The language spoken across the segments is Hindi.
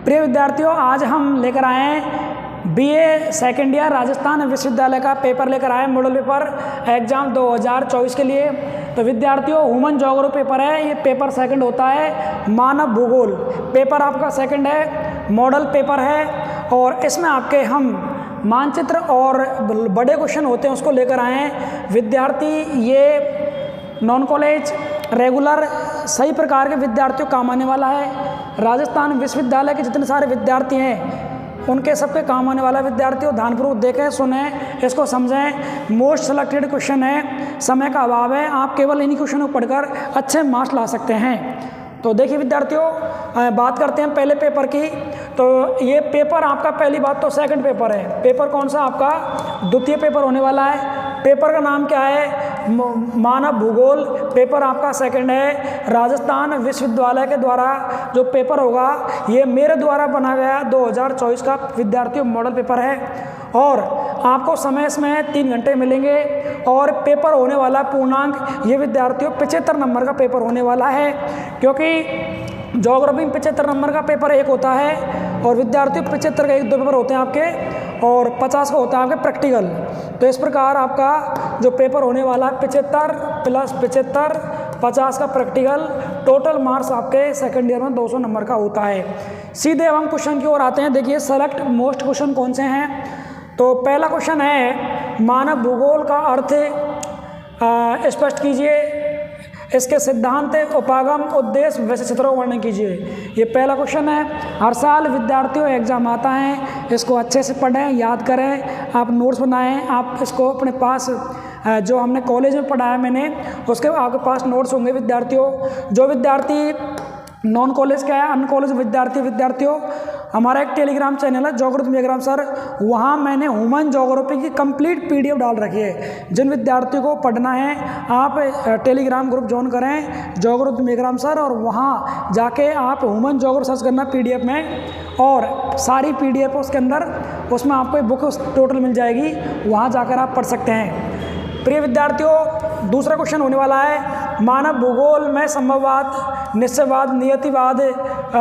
प्रिय विद्यार्थियों, आज हम लेकर आए हैं बीए सेकेंड ईयर राजस्थान विश्वविद्यालय का पेपर लेकर आए, मॉडल पेपर एग्जाम 2024 के लिए। तो विद्यार्थियों, ह्यूमन ज्योग्राफी पेपर है, ये पेपर सेकंड होता है। मानव भूगोल पेपर आपका सेकंड है, मॉडल पेपर है, और इसमें आपके हम मानचित्र और बड़े क्वेश्चन होते हैं उसको लेकर आए हैं। विद्यार्थी ये नॉन कॉलेज रेगुलर सही प्रकार के विद्यार्थियों काम आने वाला है। राजस्थान विश्वविद्यालय के जितने सारे विद्यार्थी हैं उनके सबके काम आने वाला। विद्यार्थियों ध्यानपूर्वक देखें, सुनें, इसको समझें। मोस्ट सेलेक्टेड क्वेश्चन है, समय का अभाव है, आप केवल इन्हीं क्वेश्चनों को पढ़कर अच्छे मार्क्स ला सकते हैं। तो देखिए विद्यार्थियों, बात करते हैं पहले पेपर की। तो ये पेपर आपका, पहली बात तो सेकंड पेपर है। पेपर कौन सा आपका? द्वितीय पेपर होने वाला है। पेपर का नाम क्या है? मानव भूगोल। पेपर आपका सेकंड है। राजस्थान विश्वविद्यालय के द्वारा जो पेपर होगा ये मेरे द्वारा बना गया 2024 का विद्यार्थियों मॉडल पेपर है, और आपको समय इसमें 3 घंटे मिलेंगे। और पेपर होने वाला पूर्णांक ये विद्यार्थियों 75 नंबर का पेपर होने वाला है, क्योंकि ज्योग्राफी में 75 नंबर का पेपर एक होता है, और विद्यार्थियों 75 का 1-2 पेपर होते हैं आपके, और 50 का होता है आपके प्रैक्टिकल। तो इस प्रकार आपका जो पेपर होने वाला है 75 + 75, 50 का प्रैक्टिकल, टोटल मार्क्स आपके सेकंड ईयर में 200 नंबर का होता है। सीधे हम क्वेश्चन की ओर आते हैं। देखिए सेलेक्ट मोस्ट क्वेश्चन कौन से हैं। तो पहला क्वेश्चन है, मानव भूगोल का अर्थ स्पष्ट कीजिए, इसके सिद्धांत, उपागम, उद्देश्य, वैसे क्षेत्रों का वर्णन कीजिए। ये पहला क्वेश्चन है। हर साल विद्यार्थियों एग्जाम आता है, इसको अच्छे से पढ़ें, याद करें, आप नोट्स बनाएं, आप इसको अपने पास जो हमने कॉलेज में पढ़ाया मैंने उसके आपके पास नोट्स होंगे। विद्यार्थियों, जो विद्यार्थी नॉन कॉलेज का है, अन कॉलेज विद्यार्थियों, हमारा एक टेलीग्राम चैनल है ज्योग्राफी मेघराम सर, वहाँ मैंने ह्यूमन ज्योग्राफी की कंप्लीट PDF डाल रखी है। जिन विद्यार्थियों को पढ़ना है आप टेलीग्राम ग्रुप ज्वाइन करें ज्योग्राफी मेघराम सर, और वहाँ जाके आप ह्यूमन ज्योग्राफी सर्च करना PDF में, और सारी PDF उसके अंदर, उसमें आपको एक बुक टोटल मिल जाएगी, वहाँ जाकर आप पढ़ सकते हैं। प्रिय विद्यार्थियों, दूसरा क्वेश्चन होने वाला है, मानव भूगोल में संभववाद, निश्चयवाद, नियतिवाद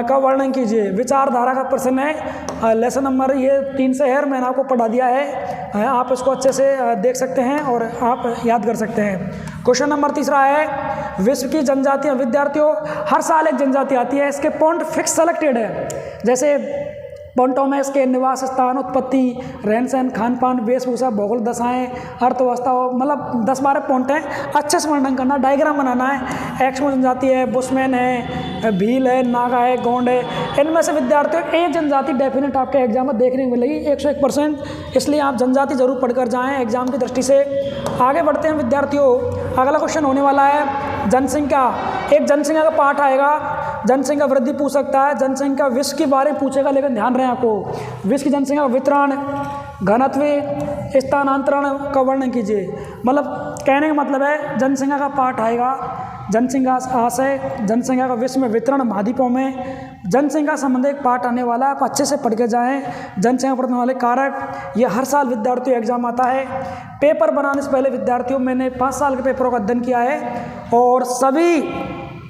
का वर्णन कीजिए। विचारधारा का प्रश्न है। लेसन नंबर ये 3 से है, मैंने आपको पढ़ा दिया है, आप इसको अच्छे से देख सकते हैं और आप याद कर सकते हैं। क्वेश्चन नंबर तीसरा है, विश्व की जनजातियाँ। विद्यार्थियों, हर साल एक जनजाति आती है, इसके पॉइंट फिक्स सेलेक्टेड है। जैसे पॉइंटों में इसके निवास स्थान, उत्पत्ति, रहन सहन, खान पान, वेशभूषा, भौगोलिक दशाएँ, अर्थव्यवस्था, मतलब 10-12 पॉइंट हैं। अच्छे से वर्णन करना, डायग्राम बनाना है। एक्समो जनजाति है, बुशमैन है, भील है, नागा है, गोंड है। इनमें से विद्यार्थियों एक जनजाति डेफिनेट आपके एग्जाम में देखने को मिलेगी 101%, इसलिए आप जनजाति जरूर पढ़कर जाएँ एग्जाम की दृष्टि से। आगे बढ़ते हैं विद्यार्थियों, अगला क्वेश्चन होने वाला है जनसंख्या। एक जनसंख्या का पार्ट आएगा, जनसंख्या वृद्धि पूछ सकता है, जनसंख्या विश्व के बारे में पूछेगा, लेकिन ध्यान रहे आपको, विश्व की जनसंख्या वितरण, घनत्व, स्थानांतरण का वर्णन कीजिए। मतलब कहने का मतलब है जनसंख्या का पार्ट आएगा, जनसंख्या आशय, जनसंख्या का विश्व में वितरण, महाद्वीपों में जनसंख्या संबंधी एक पार्ट आने वाला है, आप अच्छे से पढ़ के जाएँ। जनसंख्या बढ़ने वाले कारक, ये हर साल विद्यार्थियों एग्जाम आता है। पेपर बनाने से पहले विद्यार्थियों मैंने 5 साल के पेपरों का अध्ययन किया है, और सभी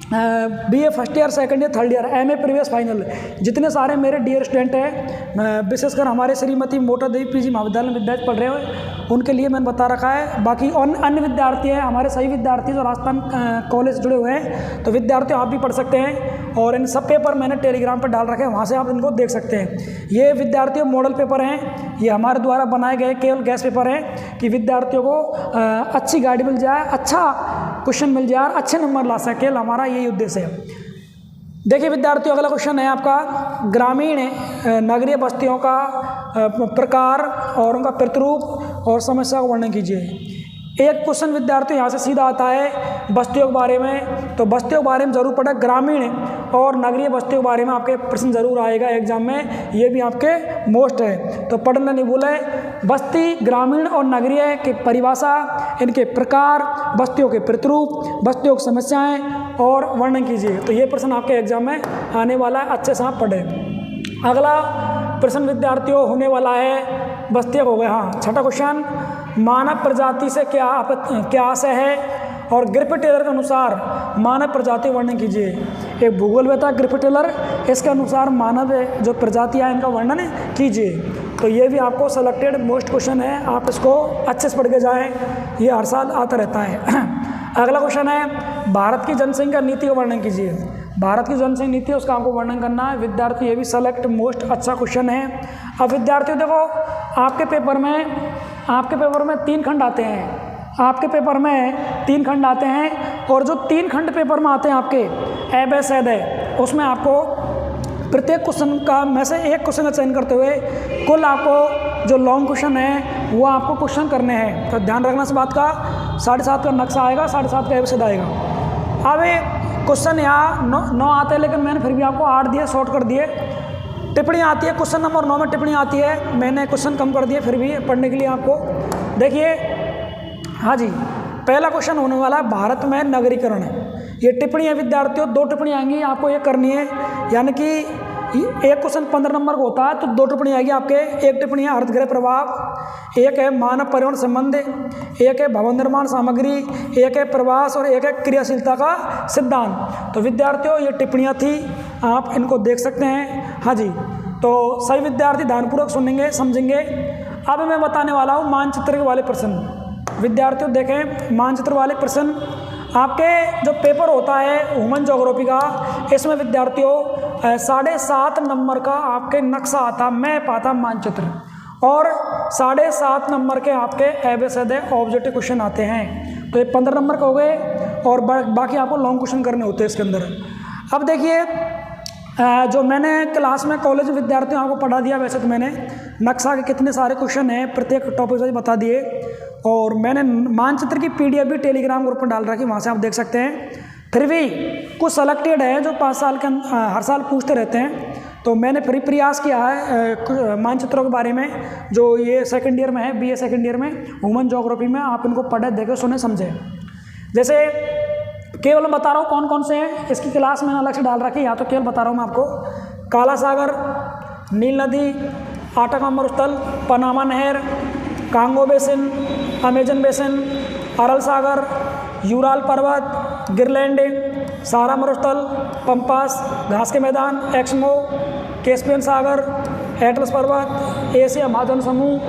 BA first year, second year, third year, MA previous final, जितने सारे मेरे डियर स्टूडेंट हैं, विशेषकर हमारे श्रीमती मोटा देवी PG महाविद्यालय में बैच पढ़ रहे हैं, उनके लिए मैंने बता रखा है। बाकी अन्य विद्यार्थी हैं, हमारे सही विद्यार्थी जो राजस्थान कॉलेज जुड़े हुए हैं, तो विद्यार्थियों आप भी पढ़ सकते हैं, और इन सब पेपर मैंने टेलीग्राम पर डाल रखे हैं, वहाँ से आप इनको देख सकते हैं। ये विद्यार्थियों मॉडल पेपर हैं, ये हमारे द्वारा बनाए गए केवल गैस पेपर हैं कि विद्यार्थियों को अच्छी गाइड मिल जाए, अच्छा क्वेश्चन मिल जाए, अच्छे नंबर ला सके, हमारा यही उद्देश्य है। देखिए विद्यार्थियों, अगला क्वेश्चन है आपका, ग्रामीण नगरीय बस्तियों का प्रकार और उनका प्रतिरूप और समस्या का वर्णन कीजिए। एक क्वेश्चन विद्यार्थियों यहाँ से सीधा आता है बस्तियों के बारे में, तो बस्तियों के बारे में जरूर पढ़े। ग्रामीण और नगरीय बस्तियों के बारे में आपके प्रश्न जरूर आएगा एग्जाम में, ये भी आपके मोस्ट है, तो पढ़ना नहीं भूले। बस्ती, ग्रामीण और नगरीय की परिभाषा, इनके प्रकार, बस्तियों के प्रतिरूप, बस्तियों की समस्याएं और वर्णन कीजिए। तो ये प्रश्न आपके एग्जाम में आने वाला है, अच्छे से आप पढ़ें। अगला प्रश्न विद्यार्थियों होने वाला है, बस्तियों हो गए। हाँ, छठा क्वेश्चन, मानव प्रजाति से क्या आशय है, और ग्रिफिथ टेलर के अनुसार मानव प्रजाति वर्णन कीजिए। एक भूगोलवेता ग्रिफिथ टेलर, इसके अनुसार मानव जो प्रजातियाँ इनका वर्णन कीजिए। तो ये भी आपको सेलेक्टेड मोस्ट क्वेश्चन है, आप इसको अच्छे से पढ़ के जाएँ, ये हर साल आता रहता है। अगला क्वेश्चन है भारत की जनसंख्या नीति का वर्णन कीजिए। भारत की जनसंख्या नीति है उसका आपको वर्णन करना है विद्यार्थी, ये भी सेलेक्ट मोस्ट अच्छा क्वेश्चन है। अब विद्यार्थियों देखो आपके पेपर में 3 खंड आते हैं, आपके पेपर में 3 खंड आते हैं, और जो 3 खंड पेपर में आते हैं आपके ए बी सी डी, उसमें आपको प्रत्येक क्वेश्चन का में से एक क्वेश्चन का चयन करते हुए कुल आपको जो लॉन्ग क्वेश्चन है वो आपको क्वेश्चन करने हैं। तो ध्यान रखना इस बात का, 7.5 का नक्शा आएगा, 7.5 का एबीसीडी आएगा। अब क्वेश्चन यहाँ 9 आते हैं, लेकिन मैंने फिर भी आपको 8 दिए, शॉर्ट कर दिए। टिप्पणी आती है क्वेश्चन नंबर 9 में टिप्पणी आती है, मैंने क्वेश्चन कम कर दिए फिर भी पढ़ने के लिए आपको। देखिए हाँ जी, पहला क्वेश्चन होने वाला है भारत में नगरीकरण। ये टिप्पणी है विद्यार्थियों, 2 टिप्पणी आएंगी, आपको ये करनी है। यानी कि एक क्वेश्चन 15 नंबर का होता है तो 2 टिप्पणी आएगी आपके। एक टिप्पणी है हरितगृह प्रभाव, एक है मानव पर्यावरण संबंध, एक है भवन निर्माण सामग्री, एक है प्रवास, और एक है क्रियाशीलता का सिद्धांत। तो विद्यार्थियों ये टिप्पणियाँ थी, आप इनको देख सकते हैं। हाँ जी, तो सही विद्यार्थी ध्यानपूर्वक सुनेंगे, समझेंगे। अब मैं बताने वाला हूँ मानचित्र वाले प्रश्न। विद्यार्थियों देखें, मानचित्र वाले प्रश्न आपके जो पेपर होता है ह्यूमन ज्योग्राफी का, इसमें विद्यार्थियों 7.5 नंबर का आपके नक्शा आता, मैप आता, मानचित्र, और 7.5 नंबर के आपके एबीसीडी ऑब्जेक्टिव क्वेश्चन आते हैं। तो ये 15 नंबर का हो गए, और बाकी आपको लॉन्ग क्वेश्चन करने होते हैं इसके अंदर। अब देखिए जो मैंने क्लास में कॉलेज विद्यार्थियों आपको पढ़ा दिया, वैसे तो मैंने नक्शा के कितने सारे क्वेश्चन हैं प्रत्येक टॉपिक से बता दिए, और मैंने मानचित्र की पीडीएफ भी टेलीग्राम ग्रुप पर डाल रखी, वहाँ से आप देख सकते हैं। फिर भी कुछ सेलेक्टेड है जो 5 साल के हर साल पूछते रहते हैं, तो मैंने फिर प्रयास किया है मानचित्रों के बारे में, जो ये सेकंड ईयर में है, बीए सेकंड ईयर में ह्यूमन ज्योग्राफी में, आप इनको पढ़े, देखे, सुने, समझे। जैसे केवल मैं बता रहा हूँ कौन कौन से हैं, इसकी क्लास मैंने अलग से डाल रखी है, यहाँ तो केवल बता रहा हूँ मैं आपको। काला सागर, नील नदी, आटाका मरुस्थल, पनामा नहर, कांगो बेसिन, अमेजन बेसिन, अरल सागर, यूराल पर्वत, गिरलैंड, सारा मरुस्थल, पंपास, घास के मैदान, एक्समो, कैस्पियन सागर, एटलस पर्वत, एशिया महाजन समूह,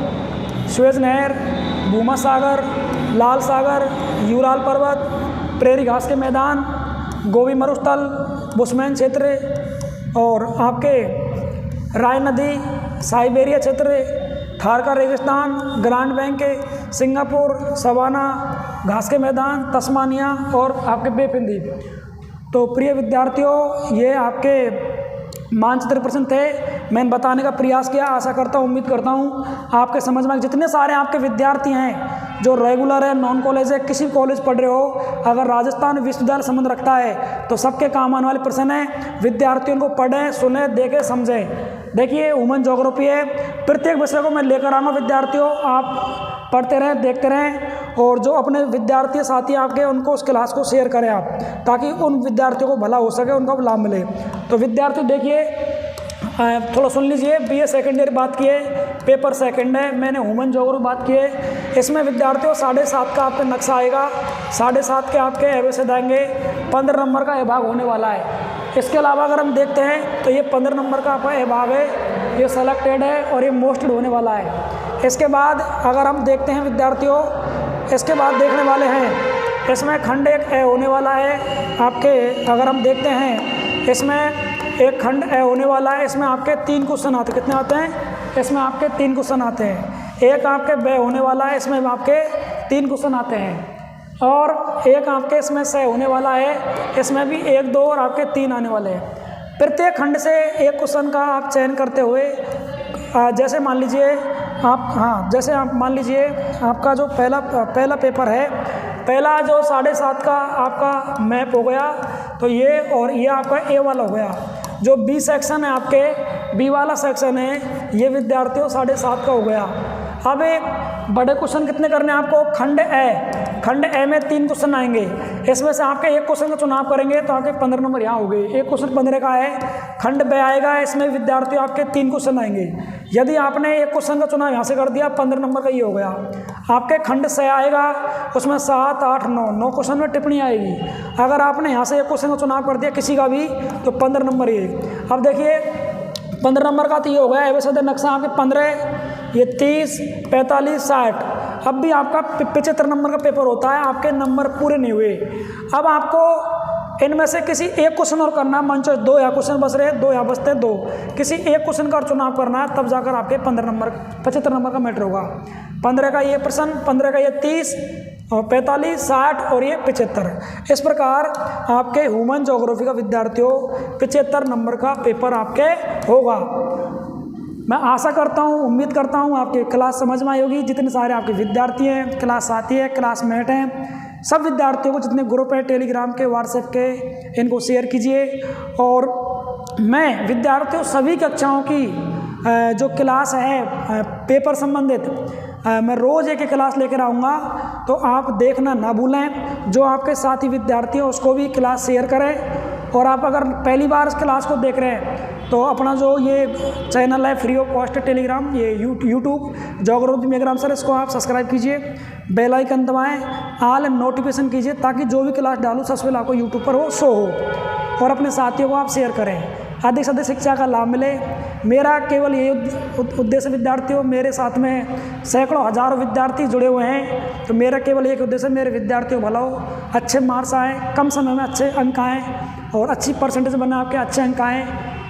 स्वेज नहर, भूमा सागर, लाल सागर, यूराल पर्वत, प्रेरी घास के मैदान, गोबी मरुस्थल, बुशमैन क्षेत्र, और आपके राय नदी, साइबेरिया क्षेत्र, थार का रेगिस्तान, ग्रांड बैंक, सिंगापुर, सवाना, घास के मैदान, तस्मानिया, और आपके बेफिन द्वीप। तो प्रिय विद्यार्थियों ये आपके मानचित्र प्रश्न थे, मैंने बताने का प्रयास किया। आशा करता हूँ, उम्मीद करता हूँ आपके समझ में, जितने सारे आपके विद्यार्थी हैं जो रेगुलर है, नॉन कॉलेज है, किसी कॉलेज पढ़ रहे हो, अगर राजस्थान विश्वविद्यालय संबंध रखता है तो सबके काम आने वाले प्रश्न हैं। विद्यार्थियों को पढ़ें, सुने, देखें, समझें। देखिए ह्यूमन ज्योग्राफी है, प्रत्येक विषय को मैं लेकर आऊँगा विद्यार्थियों, आप पढ़ते रहें, देखते रहें, और जो अपने विद्यार्थी साथी आपके उनको उस क्लास को शेयर करें आप, ताकि उन विद्यार्थियों को भला हो सके, उनको लाभ मिले। तो विद्यार्थी देखिए थोड़ा सुन लीजिए, बीए सेकेंड ईयर बात किए, पेपर सेकंड है, मैंने ह्यूमन ज्योग्राफी बात की है। इसमें विद्यार्थियों 7.5 का आपका नक्शा आएगा, 7.5 के आपके एबीसीडी आएंगे, 15 नंबर का भाग होने वाला है। इसके अलावा अगर हम देखते हैं तो ये 15 नंबर का आपका भाग है, ये सेलेक्टेड है और ये मोस्टेड होने वाला है। इसके बाद अगर हम देखते हैं विद्यार्थियों, इसके बाद देखने वाले हैं, इसमें खंड 1 ए होने वाला है आपके। अगर हम देखते हैं इसमें एक खंड ए होने वाला है, इसमें आपके 3 क्वेश्चन आते हैं। कितने आते हैं? इसमें आपके 3 क्वेश्चन आते हैं। एक आपके बे होने वाला है, इसमें आपके 3 क्वेश्चन आते हैं, और एक आपके इसमें से होने वाला है, इसमें भी 1, 2 और आपके 3 आने वाले हैं। प्रत्येक खंड से एक क्वेश्चन का आप चयन करते हुए, जैसे मान लीजिए आप, जैसे आप मान लीजिए आपका जो पहला पेपर है, पहला जो 7.5 का आपका मैप हो गया, तो ये और ये आपका ए वाला हो गया। जो बी सेक्शन है आपके, बी वाला सेक्शन है, ये विद्यार्थियों 7.5 का हो गया। अब एक बड़े क्वेश्चन कितने करने हैं आपको? खंड ए में 3 क्वेश्चन आएंगे, इसमें से आपके एक क्वेश्चन का चुनाव करेंगे तो आपके 15 नंबर यहाँ हो गए। एक क्वेश्चन 15 का है, खंड बे आएगा, इसमें विद्यार्थियों आपके 3 क्वेश्चन आएंगे। यदि आपने एक क्वेश्चन का चुनाव यहाँ से कर दिया, 15 नंबर का ये हो गया। आपके खंड से आएगा, उसमें 7, 8, 9 क्वेश्चन में टिप्पणी आएगी। अगर आपने यहाँ से एक क्वेश्चन का चुनाव कर दिया किसी का भी तो 15 नंबर ये। अब देखिए 15 नंबर का तो ये हो गया एवं नक्शा आपके 15, ये 30, 45, 60। अब भी आपका 75 नंबर का पेपर होता है, आपके नंबर पूरे नहीं हुए। अब आपको इनमें से किसी एक क्वेश्चन और करना, मान लो 2 या क्वेश्चन बच रहे, 2 या बचते 2, किसी एक क्वेश्चन का चुनाव करना है, तब जाकर आपके 75 नंबर का मैटर होगा। 15 का ये प्रश्न, 15 का ये 30, और 45, 60 और ये 75। इस प्रकार आपके ह्यूमन ज्योग्राफी का विद्यार्थियों 75 नंबर का पेपर आपके होगा। मैं आशा करता हूँ, उम्मीद करता हूँ आपकी क्लास समझ में आई होगी। जितने सारे आपके विद्यार्थी हैं, क्लास साथी है, क्लासमेट हैं, सब विद्यार्थियों को जितने ग्रुप है टेलीग्राम के, व्हाट्सएप के, इनको शेयर कीजिए। और मैं विद्यार्थियों सभी कक्षाओं की जो क्लास है पेपर संबंधित, मैं रोज़ एक क्लास लेकर आऊँगा, तो आप देखना ना भूलें। जो आपके साथी विद्यार्थी हैं उसको भी क्लास शेयर करें। और आप अगर पहली बार इस क्लास को देख रहे हैं तो अपना जो ये चैनल है फ्री ऑफ कॉस्ट टेलीग्राम, ये यूट्यूब ज्योग्राफी में एग्जाम सर, इसको आप सब्सक्राइब कीजिए, बेल आइकन दबाएं, ऑल नोटिफिकेशन कीजिए, ताकि जो भी क्लास डालूँ सबसे पहले आपको यूट्यूब पर हो शो हो। और अपने साथियों को आप शेयर करें, अधिक से अधिक शिक्षा का लाभ मिले। मेरा केवल ये उद्देश्य विद्यार्थियों, मेरे साथ में सैकड़ों हजारों विद्यार्थी जुड़े हुए हैं, तो मेरा केवल एक उद्देश्य, मेरे विद्यार्थियों भला हो, अच्छे मार्क्स आए, कम समय में अच्छे अंक आएँ और अच्छी परसेंटेज बने, आपके अच्छे अंक आएँ।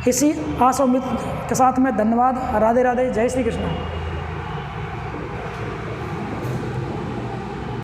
इसी आशा उम्मीद के साथ में धन्यवाद। राधे राधे, जय श्री कृष्ण।